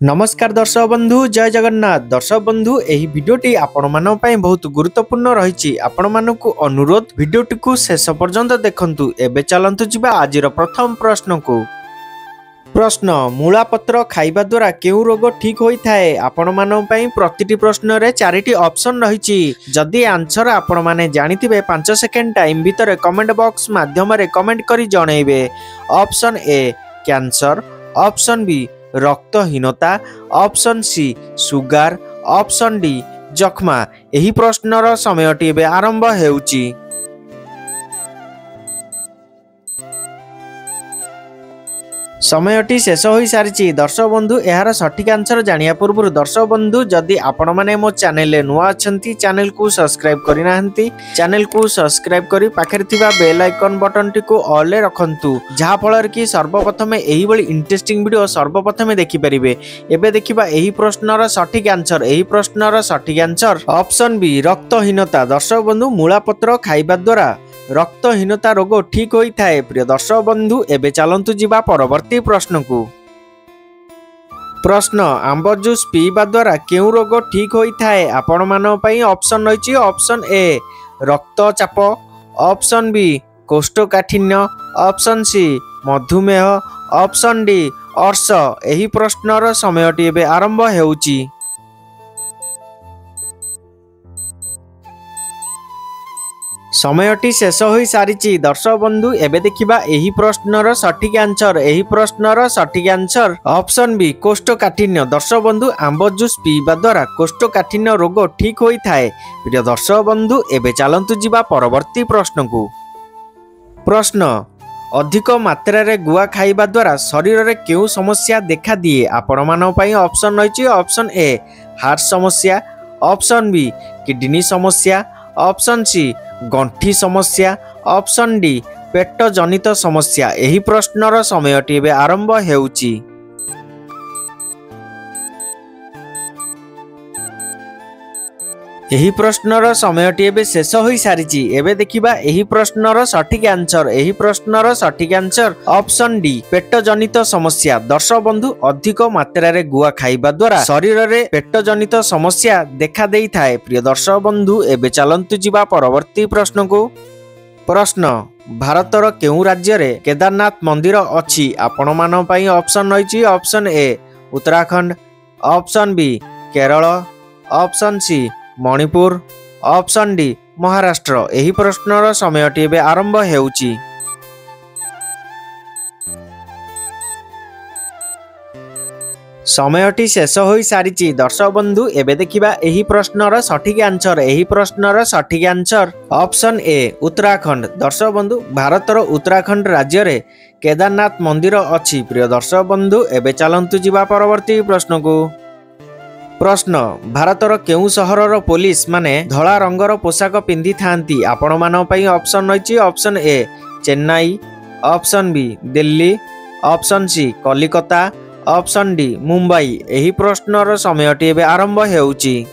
नमस्कार दर्शक बंधु जय जगन्नाथ। दर्शक बंधु एही वीडियोटी आपण मानक पई बहुत गुरुत्वपूर्ण रहिछि। आपण मानकु अनुरोध वीडियोटी को शेष पर्यंत देखंतु। एबे चलंतु जिबा आजिर प्रथम प्रश्न को। प्रश्न मूला पत्र खाइबा द्वारा केउ रोग ठीक होई थाए? आपण मानक पई प्रतिटी प्रश्न रे चारिटी ऑप्शन रहिछि। जदि आंसर आपण माने जानिथिबे 5 सेकेंड टाइम भीतर कमेंट बॉक्स माध्यम रे कमेंट करी जणैबे। Option A cancer, option B रक्तहीनता, option C sugar, option D जख्मा। एही प्रश्नर समयटी एबे आरंभ हेउची। समयटी शेष हो सारी। दर्शक बंधु यार सठिक आंसर जानिया पूर्व दर्शक बंधु जदि आपण माने मो चैनल रे नुआ अछंती चैनल को सब्सक्राइब करि नाहंती चैनल को सब्सक्राइब करी पाखरे थिबा बेल आइकन बटन टी को ऑल रे रखंतु जहा फलर की सर्वप्रथम एही बळी इंटरेस्टिंग वीडियो सर्वप्रथम देखि परिबे। एबे देखिबा एही प्रश्नर सठिक आंसर। एही प्रश्नर सठिक आंसर ऑप्शन बी रक्तहीनता। दर्शक बंधु मूला पत्र खाइबा द्वारा रक्तहीनता रोग ठीक होई थाए। प्रिय दर्शक बंधु एबे चलंतु जिबा परवर्ती प्रश्न को। प्रश्न आंब जूस पीवा द्वारा केउ रोग ठीक होई थाए? आपण मानक पई ऑप्शन रहिछि। ऑप्शन ए रक्तचाप, ऑप्शन बी कोष्ठकाठिन्य, ऑप्शन सी मधुमेह, ऑप्शन डी अर्श। एही प्रश्नर समयटी एबे आरंभ हेउछि। समयटी शेष हो सारी। दर्शक बंधु एबे देखिबा एही प्रश्नर सठिक आंसर। एही प्रश्नर सठिक आंसर ऑप्शन बी कोष्ठकाठिन्य। दर्शक बंधु आंब जूस पीवा द्वारा कोष्ठकाठिन्य रोग ठीक होई थाए। प्रिय दर्शक बंधु एबे चलंतु जिबा परवर्ती प्रश्न को। प्रश्न अधिक मात्रा रे गुआ खाइबा द्वारा शरीर रे केउ समस्या देखा दिए? आपण मानक पई ऑप्शन रहिछि। ऑप्शन ए हार्ट समस्या, ऑप्शन बी किडनी समस्या, ऑप्शन सी गंठी समस्या, ऑप्शन डी पेट जनित समस्या। एही प्रश्नर समयटी एबे आरंभ हेउची। एही प्रश्नर समयटी एबे शेष हो सारी। एबे देखिबा एही प्रश्नर सठिक आंसर। एही प्रश्नर सठिक आंसर ऑप्शन डी पेट जनित समस्या। दर्शक बंधु अधिक मात्रा रे गुआ खाइबा द्वारा शरीर रे पेट जनित समस्या देखा देई थाए। प्रिय दर्शक बंधु एबे चलंतु जिबा परवर्ती प्रश्न को। प्रश्न भारतर केउ राज्य रे केदारनाथ मंदिर अछि? आपण मानक पई ऑप्शन रहिछि। Option A Uttarakhand, option B Kerala, option C Manipur, option D Maharashtra. एही प्रश्नर समयटी एबे आरंभ हेउची। समयटी शेष हो सारी। दर्शक बंधु एबे देखिबा एही प्रश्नर सठिक आंसर। एही प्रश्नर सठिक आंसर ऑप्शन ए उत्तराखंड। दर्शक बंधु भारतर उत्तराखंड राज्य रे केदारनाथ मंदिर अछि। प्रिय दर्शक बंधु एबे चलंतु जिबा परवर्ती प्रश्न को। प्रश्न भारतर केउ सहरर पुलिस माने धला रंगर पोशाक पिंधि थांती? आपण मानक पई ऑप्शन रहिछि। Option A Chennai, option B Delhi, option C Kolkata, option D Mumbai. एही प्रश्नर समयटी एबे आरंभ हेउची।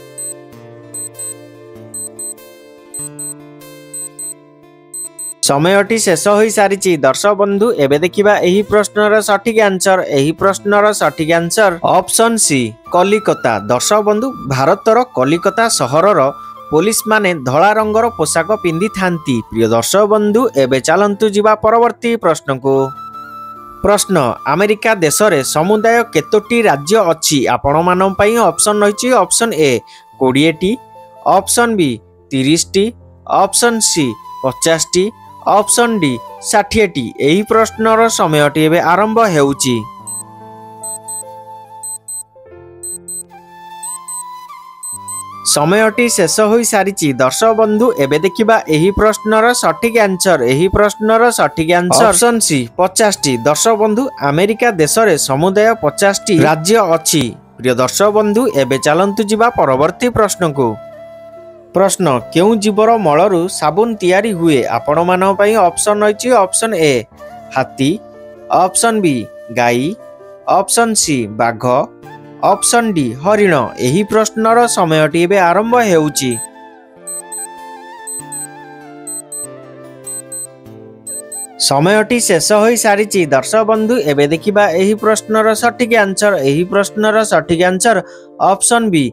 समयटी शेष हो सारी। दर्शक बंधु एबे देखिबा एही प्रश्नर सठिक आंसर। एही प्रश्नर सठिक आंसर ऑप्शन सी कलिकता। दर्शक बंधु भारतर कलिकता सहरर पुलिस माने धला रंगर पोशाक पिंधि थांती। प्रिय दर्शक बंधु एबे चलंतु जिबा परवर्ती प्रश्न को। प्रश्न अमेरिका देश रे समुदाय केतोटी राज्य अछि? आपण मानक पई ऑप्शन रहिछि। ऑप्शन ए 20 टी, ऑप्शन बी 30 टी, ऑप्शन सी 50 टी, ऑप्शन डी 60 टी। एही प्रश्नर समयटी एबे आरंभ हेउची। समयटी शेष हो सारी। दर्शक बंधु एबे देखिबा एही प्रश्नर सठिक आंसर। एही प्रश्नर सठिक आंसर ऑप्शन सी 50 टी। दर्शक बंधु अमेरिका देश रे समुदाय 50 टी राज्य अछि। प्रिय दर्शक बंधु एबे चलंतु जिबा परवर्ती प्रश्न को। प्रश्न केउ जीवर मलरु साबुन तैयारी हुए? आपण मानक पई ऑप्शन रहिछि। ऑप्शन ए हाथी, ऑप्शन बी गाई, ऑप्शन सी बाघ, ऑप्शन डी हरिण। एही प्रश्नर समयटी एबे आरंभ हेउची। ସମୟଟି ଶେଷ ହୋଇ ସାରିଛି ଦର୍ଶକ ବନ୍ଧୁ। ଏବେ ଦେଖିବା ଏହି ପ୍ରଶ୍ନର ସଠିକ ଆନ୍ସର। ଏହି ପ୍ରଶ୍ନର ସଠିକ ଆନ୍ସର ଅପସନ୍ ବି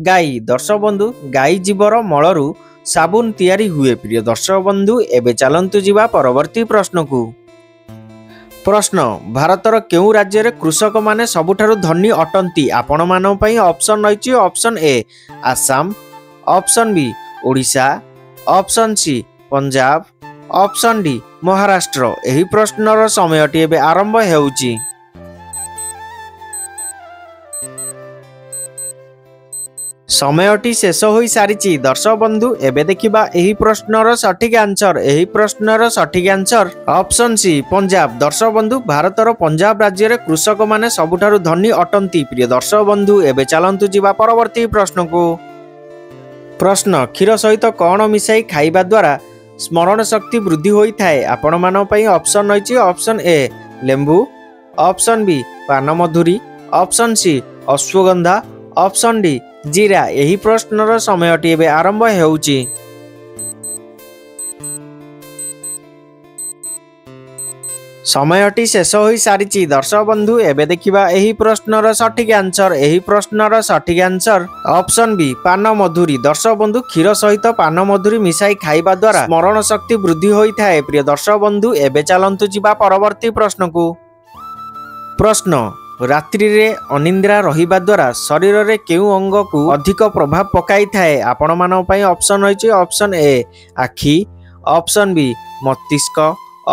ଗାଈ। ଦର୍ଶକ ବନ୍ଧୁ, ଗାଈ ଜୀବର ମଳରୁ ସାବୁନ ତିଆରି ହୁଏ। ପ୍ରିୟ ଦର୍ଶକ ବନ୍ଧୁ, ଏବେ ଚାଲନ୍ତୁ ଯିବା ପରବର୍ତ୍ତୀ ପ୍ରଶ୍ନକୁ। ପ୍ରଶ୍ନ, ଭାରତର କେଉଁ ରାଜ୍ୟରେ କୃଷକମାନେ ସବୁଠାରୁ ଧନୀ ଅଟନ୍ତି? ଆପଣମାନଙ୍କ ପାଇଁ ଅପସନ୍ ରହିଛି। ଅପସନ୍ ଏ Assam, option B Odisha, option C Punjab, option D Maharashtra. ଏହି ପ୍ରଶ୍ନର ସମୟଟି ଏବେ ଆରମ୍ଭ ହେଉଛି। ସମୟଟି ଶେଷ ହୋଇ ସାରିଛି ଦର୍ଶକ ବନ୍ଧୁ। ଏବେ ଦେଖିବା ଏହି ପ୍ରଶ୍ନର ସଠିକ ଆନ୍ସର। ଏହି ପ୍ରଶ୍ନର ସଠିକ ଆନ୍ସର ଅପସନ୍ ସି ପଞ୍ଜାବ। ଦର୍ଶକ ବନ୍ଧୁ, ଭାରତର ପଞ୍ଜାବ ରାଜ୍ୟରେ କୃଷକମାନେ ସବୁଠାରୁ ଧନୀ ଅଟନ୍ତି। ପ୍ରିୟ ଦର୍ଶକ ବନ୍ଧୁ, ଏବେ ଚାଲନ୍ତୁ ଯିବା ପରବର୍ତ୍ତୀ ପ୍ରଶ୍ନକୁ। ପ୍ରଶ୍ନ, କ୍ଷୀର ସହିତ କ'ଣ ମିଶାଇ ଖାଇବା ଦ୍ୱାରା ସ୍ମରଣ ଶକ୍ତି ବୃଦ୍ଧି ହୋଇଥାଏ? ଆପଣମାନଙ୍କ ପାଇଁ ଅପସନ୍ ରହିଛି। ଅପସନ୍ ଏ ଲେମ୍ବୁ, ଅପସନ୍ ବି ପାନମଧୁରୀ, ଅପସନ୍ ସି ଅଶ୍ୱଗନ୍ଧା, ଅପସନ୍ ଡି ଜିରା। ଏହି ପ୍ରଶ୍ନର ସମୟଟି ଏବେ ଆରମ୍ଭ ହେଉଛି। ସମୟଟି ଶେଷ ହୋଇ ସାରିଛି ଦର୍ଶକ ବନ୍ଧୁ। ଏବେ ଦେଖିବା ଏହି ପ୍ରଶ୍ନର ସଠିକ ଆନ୍ସର। ଏହି ପ୍ରଶ୍ନର ସଠିକ ଆନ୍ସର ଅପସନ୍ ବି ପାନମଧୁରୀ। ଦର୍ଶକ ବନ୍ଧୁ, କ୍ଷୀର ସହିତ ପାନମଧୁରୀ ମିଶାଇ ଖାଇବା ଦ୍ୱାରା ସ୍ମରଣ ଶକ୍ତି ବୃଦ୍ଧି ହୋଇଥାଏ। ପ୍ରିୟ ଦର୍ଶକ ବନ୍ଧୁ, ଏବେ ଚାଲନ୍ତୁ ଯିବା ପରବର୍ତ୍ତୀ ପ୍ରଶ୍ନକୁ। ପ୍ରଶ୍ନ, ରାତ୍ରିରେ ଅନିନ୍ଦ୍ରା ରହିବା ଦ୍ୱାରା ଶରୀରରେ କେଉଁ ଅଙ୍ଗକୁ ଅଧିକ ପ୍ରଭାବ ପକାଇଥାଏ? ଆପଣମାନଙ୍କ ପାଇଁ ଅପସନ୍ ରହିଛି। ଅପସନ୍ ଏ ଆଖି, ଅପସନ୍ ବି ମସ୍ତିଷ୍କ,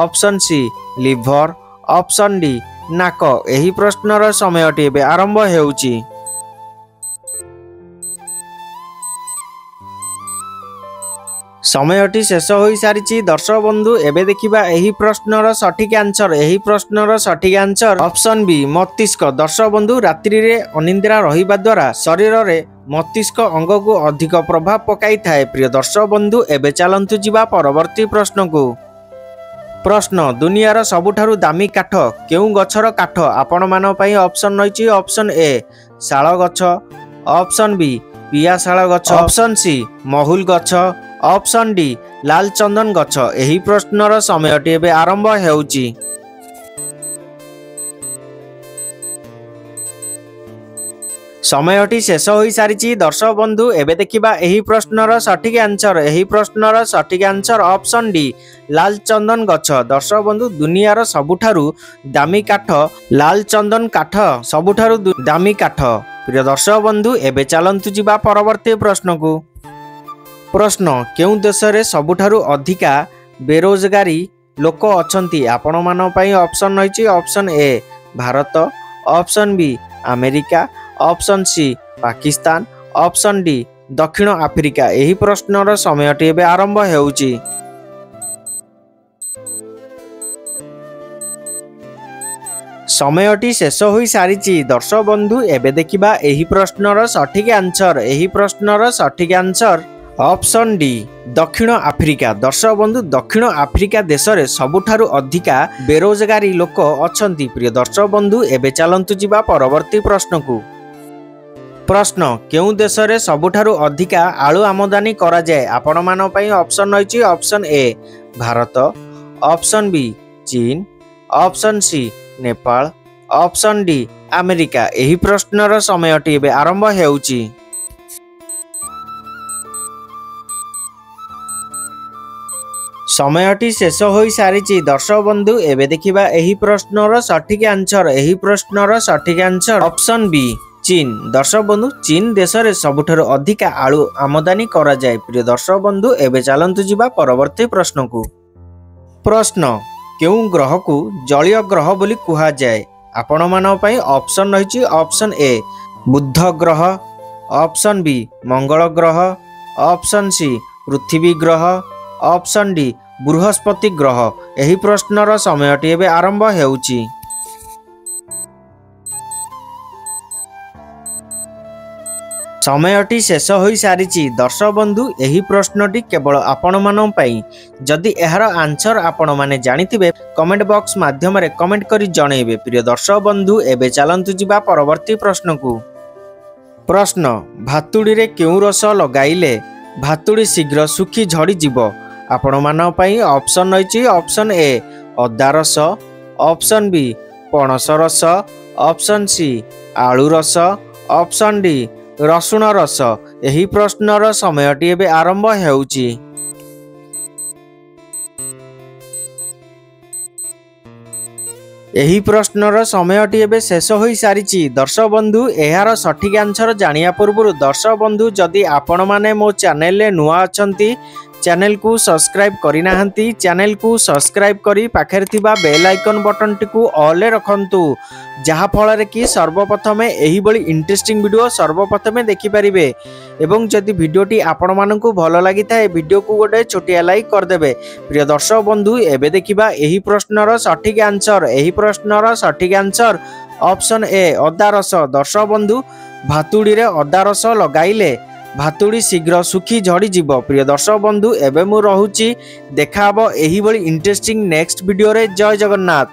option C liver, option D ନାକ। ଏହି ପ୍ରଶ୍ନର ସମୟଟି ଏବେ ଆରମ୍ଭ ହେଉଛି। ସମୟଟି ଶେଷ ହୋଇ ସାରିଛି ଦର୍ଶକ ବନ୍ଧୁ। ଏବେ ଦେଖିବା ଏହି ପ୍ରଶ୍ନର ସଠିକ ଆନ୍ସର। ଏହି ପ୍ରଶ୍ନର ସଠିକ ଆନ୍ସର ଅପସନ୍ ବି ମସ୍ତିଷ୍କ। ଦର୍ଶକ ବନ୍ଧୁ, ରାତ୍ରିରେ ଅନିନ୍ଦ୍ରା ରହିବା ଦ୍ୱାରା ଶରୀରରେ ମସ୍ତିଷ୍କ ଅଙ୍ଗକୁ ଅଧିକ ପ୍ରଭାବ ପକାଇଥାଏ। ପ୍ରିୟ ଦର୍ଶକ ବନ୍ଧୁ, ଏବେ ଚାଲନ୍ତୁ ଯିବା ପରବର୍ତ୍ତୀ ପ୍ରଶ୍ନକୁ। ପ୍ରଶ୍ନ, ଦୁନିଆର ସବୁଠାରୁ ଦାମୀ କାଠ କେଉଁ ଗଛର କାଠ? ଆପଣମାନଙ୍କ ପାଇଁ ଅପସନ୍ ରହିଛି। ଅପସନ୍ ଏ ଶାଳ ଗଛ, ଅପସନ୍ ବି ପିଆଶାଳ ଗଛ, ଅପସନ୍ ସି ମହୁଲ ଗଛ, ଅପସନ୍ ଡି ଲାଲ ଚନ୍ଦନ ଗଛ। ଏହି ପ୍ରଶ୍ନର ସମୟଟି ଏବେ ଆରମ୍ଭ ହେଉଛି। ସମୟଟି ଶେଷ ହୋଇ ସାରିଛି ଦର୍ଶକ ବନ୍ଧୁ। ଏବେ ଦେଖିବା ଏହି ପ୍ରଶ୍ନର ସଠିକ ଆନ୍ସର। ଏହି ପ୍ରଶ୍ନର ସଠିକ ଆନ୍ସର ଅପସନ୍ ଡି ଲାଲ ଚନ୍ଦନ ଗଛ। ଦର୍ଶକ ବନ୍ଧୁ, ଦୁନିଆର ସବୁଠାରୁ ଦାମୀ କାଠ ଲାଲ ଚନ୍ଦନ କାଠ ସବୁଠାରୁ ଦାମୀ କାଠ। ପ୍ରିୟ ଦର୍ଶକ ବନ୍ଧୁ, ଏବେ ଚାଲନ୍ତୁ ଯିବା ପରବର୍ତ୍ତୀ ପ୍ରଶ୍ନକୁ। ପ୍ରଶ୍ନ, କେଉଁ ଦେଶରେ ସବୁଠାରୁ ଅଧିକା ବେରୋଜଗାରୀ ଲୋକ ଅଛନ୍ତି? ଆପଣମାନଙ୍କ ପାଇଁ ଅପସନ୍ ରହିଛି। Option A Bharat, option B America, option C Pakistan, option D ଦକ୍ଷିଣ ଆଫ୍ରିକା। ଏହି ପ୍ରଶ୍ନର ସମୟଟି ଏବେ ଆରମ୍ଭ ହେଉଛି। ସମୟଟି ଶେଷ ହୋଇ ସାରିଛି ଦର୍ଶକ ବନ୍ଧୁ। ଏବେ ଦେଖିବା ଏହି ପ୍ରଶ୍ନର ସଠିକ ଆନ୍ସର। ଏହି ପ୍ରଶ୍ନର ସଠିକ ଆନ୍ସର ଅପସନ୍ ଡି ଦକ୍ଷିଣ ଆଫ୍ରିକା। ଦର୍ଶକ ବନ୍ଧୁ, ଦକ୍ଷିଣ ଆଫ୍ରିକା ଦେଶରେ ସବୁଠାରୁ ଅଧିକା ବେରୋଜଗାରୀ ଲୋକ ଅଛନ୍ତି। ପ୍ରିୟ ଦର୍ଶକ ବନ୍ଧୁ, ଏବେ ଚାଲନ୍ତୁ ଯିବା ପରବର୍ତ୍ତୀ ପ୍ରଶ୍ନକୁ। ପ୍ରଶ୍ନ, କେଉଁ ଦେଶରେ ସବୁଠାରୁ ଅଧିକା ଆଳୁ ଆମଦାନୀ କରାଯାଏ? ଆପଣମାନଙ୍କ ପାଇଁ ଅପସନ୍ ରହିଛି। Option A Bharat, option B ଚୀନ, option C Nepal, option D America. ଏହି ପ୍ରଶ୍ନର ସମୟଟି ଏବେ ଆରମ୍ଭ ହେଉଛି। ସମୟଟି ଶେଷ ହୋଇ ସାରିଛି ଦର୍ଶକ ବନ୍ଧୁ। ଏବେ ଦେଖିବା ଏହି ପ୍ରଶ୍ନର ସଠିକ ଆନ୍ସର। ଏହି ପ୍ରଶ୍ନର ସଠିକ ଆନ୍ସର ଅପସନ୍ ବି ଚୀନ। ଦର୍ଶକ ବନ୍ଧୁ, ଚୀନ ଦେଶରେ ସବୁଠାରୁ ଅଧିକା ଆଳୁ ଆମଦାନୀ କରାଯାଏ। ପ୍ରିୟ ଦର୍ଶକ ବନ୍ଧୁ, ଏବେ ଚାଲନ୍ତୁ ଯିବା ପରବର୍ତ୍ତୀ ପ୍ରଶ୍ନକୁ। ପ୍ରଶ୍ନ, କେଉଁ ଗ୍ରହକୁ ଜଳୀୟ ଗ୍ରହ ବୋଲି କୁହାଯାଏ? ଆପଣମାନଙ୍କ ପାଇଁ ଅପସନ୍ ରହିଛି। ଅପସନ୍ ଏ ବୁଧ ଗ୍ରହ, ଅପସନ୍ ବି ମଙ୍ଗଳ ଗ୍ରହ, ଅପସନ୍ ସି ପୃଥିବୀ ଗ୍ରହ, ଅପସନ୍ ଡି ବୃହସ୍ପତି ଗ୍ରହ। ଏହି ପ୍ରଶ୍ନର ସମୟଟି ଏବେ ଆରମ୍ଭ ହେଉଛି। ସମୟଟି ଶେଷ ହୋଇ ସାରିଛି ଦର୍ଶକ ବନ୍ଧୁ। ଏହି ପ୍ରଶ୍ନଟି କେବଳ ଆପଣମାନଙ୍କ ପାଇଁ। ଯଦି ଏହାର ଆନ୍ସର ଆପଣମାନେ ଜାଣିଥିବେ କମେଣ୍ଟ ବକ୍ସ ମାଧ୍ୟମରେ କମେଣ୍ଟ କରି ଜଣାଇବେ। ପ୍ରିୟ ଦର୍ଶକ ବନ୍ଧୁ, ଏବେ ଚାଲନ୍ତୁ ଯିବା ପରବର୍ତ୍ତୀ ପ୍ରଶ୍ନକୁ। ପ୍ରଶ୍ନ, ଭାତୁଡ଼ିରେ କେଉଁ ରସ ଲଗାଇଲେ ଭାତୁଡ଼ି ଶୀଘ୍ର ଶୁଖି ଝଡ଼ିଯିବ? ଆପଣମାନଙ୍କ ପାଇଁ ଅପସନ୍ ରହିଛି। ଅପସନ୍ ଏ ଅଦା ରସ, ଅପସନ୍ ବି ପଣସ ରସ, ଅପସନ୍ ସି ଆଳୁ ରସ, ଅପସନ୍ ଡି ରସୁଣ ରସ। ଏହି ପ୍ରଶ୍ନର ସମୟଟି ଏବେ ଆରମ୍ଭ ହେଉଛି। ଏହି ପ୍ରଶ୍ନର ସମୟଟି ଏବେ ଶେଷ ହୋଇସାରିଛି। ଦର୍ଶକ ବନ୍ଧୁ, ଏହାର ସଠିକ୍ ଆନ୍ସର ଜାଣିବା ପୂର୍ବରୁ ଦର୍ଶକ ବନ୍ଧୁ, ଯଦି ଆପଣମାନେ ମୋ ଚ୍ୟାନେଲରେ ନୂଆ ଅଛନ୍ତି, ଚ୍ୟାନେଲକୁ ସବସ୍କ୍ରାଇବ୍ କରିନାହାନ୍ତି, ଚ୍ୟାନେଲକୁ ସବସ୍କ୍ରାଇବ୍ କରି ପାଖରେ ଥିବା ବେଲ୍ ଆଇକନ୍ ବଟନଟିକୁ ଅଲ୍ରେ ରଖନ୍ତୁ, ଯାହାଫଳରେ କି ସର୍ବପ୍ରଥମେ ଏହିଭଳି ଇଣ୍ଟରେଷ୍ଟିଂ ଭିଡ଼ିଓ ସର୍ବପ୍ରଥମେ ଦେଖିପାରିବେ। ଏବଂ ଯଦି ଭିଡ଼ିଓଟି ଆପଣମାନଙ୍କୁ ଭଲ ଲାଗିଥାଏ, ଭିଡ଼ିଓକୁ ଗୋଟେ ଛୋଟିଆ ଲାଇକ୍ କରିଦେବେ। ପ୍ରିୟ ଦର୍ଶକ ବନ୍ଧୁ, ଏବେ ଦେଖିବା ଏହି ପ୍ରଶ୍ନର ସଠିକ୍ ଆନ୍ସର। ଏହି ପ୍ରଶ୍ନର ସଠିକ୍ ଆନ୍ସର ଅପସନ୍ ଏ ଅଦା ରସ। ଦର୍ଶକ ବନ୍ଧୁ, ଭାତୁଡ଼ିରେ ଅଦା ରସ ଲଗାଇଲେ ଭାତୁଡ଼ି ଶୀଘ୍ର ଶୁଖି ଝଡ଼ିଯିବ। ପ୍ରିୟ ଦର୍ଶକ ବନ୍ଧୁ, ଏବେ ମୁଁ ରହୁଛି। ଦେଖାହବ ଏହିଭଳି ଇଣ୍ଟରେଷ୍ଟିଂ ନେକ୍ସଟ ଭିଡ଼ିଓରେ। ଜୟ ଜଗନ୍ନାଥ।